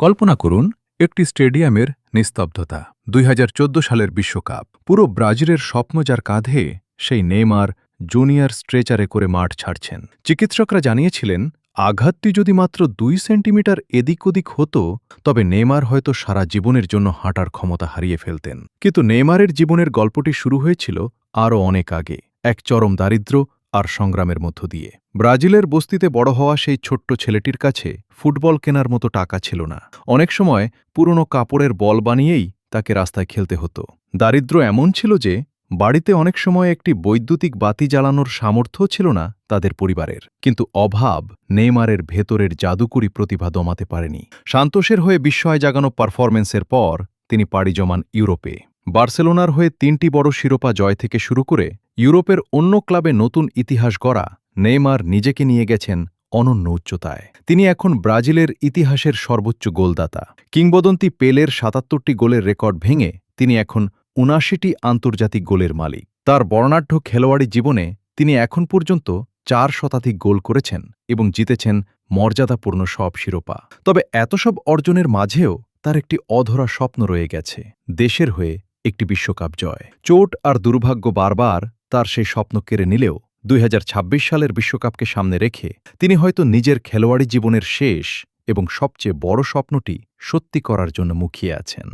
কল্পনা করুন একটি স্টেডিয়ামের নিস্তব্ধতা ২০১৪ সালের বিশ্বকাপ পুরো ব্রাজিলের স্বপ্ন যার কাঁধে সেই নেইমার জুনিয়র স্ট্রেচারে করে মাঠ ছাড়ছেন। চিকিৎসকরা জানিয়েছিলেন আঘাতটি যদি মাত্র ২ সেন্টিমিটার এদিক ওদিক হতো তবে নেইমার হয়তো সারা জীবনের জন্য হাঁটার ক্ষমতা হারিয়ে ফেলতেন। কিন্তু নেইমারের জীবনের গল্পটি শুরু হয়েছিল আরও অনেক আগে, এক চরম দারিদ্র্য আর সংগ্রামের মধ্য দিয়ে। ব্রাজিলের বস্তিতে বড় হওয়া সেই ছোট্ট ছেলেটির কাছে ফুটবল কেনার মতো টাকা ছিল না। অনেক সময় পুরনো কাপড়ের বল বানিয়েই তাকে রাস্তায় খেলতে হতো। দারিদ্র্য এমন ছিল যে বাড়িতে অনেক সময় একটি বৈদ্যুতিক বাতি জ্বালানোর সামর্থ্য ছিল না তাদের পরিবারের। কিন্তু অভাব নেইমারের ভেতরের জাদুকরী প্রতিভা দমাতে পারেনি। সান্তোসের হয়ে বিস্ময় জাগানো পারফরম্যান্সের পর তিনি পাড়ি জমান ইউরোপে। বার্সেলোনার হয়ে ৩টি বড় শিরোপা জয় থেকে শুরু করে ইউরোপের অন্য ক্লাবে নতুন ইতিহাস গড়া নেইমার নিজেকে নিয়ে গেছেন অনন্য উচ্চতায়। তিনি এখন ব্রাজিলের ইতিহাসের সর্বোচ্চ গোলদাতা। কিংবদন্তি পেলের ৭৭টি গোলের রেকর্ড ভেঙে তিনি এখন ৭৯টি আন্তর্জাতিক গোলের মালিক। তার বর্ণাঢ্য খেলোয়াড়ি জীবনে তিনি এখন পর্যন্ত ৪ শতাধিক গোল করেছেন এবং জিতেছেন মর্যাদাপূর্ণ সব শিরোপা। তবে এত সব অর্জনের মাঝেও তার একটি অধরা স্বপ্ন রয়ে গেছে, দেশের হয়ে একটি বিশ্বকাপ জয়। চোট আর দুর্ভাগ্য বারবার তার সেই স্বপ্ন কেড়ে নিলেও ২০২৬ সালের বিশ্বকাপকে সামনে রেখে তিনি হয়তো নিজের খেলোয়াড়ি জীবনের শেষ এবং সবচেয়ে বড় স্বপ্নটি সত্যি করার জন্য মুখিয়ে আছেন।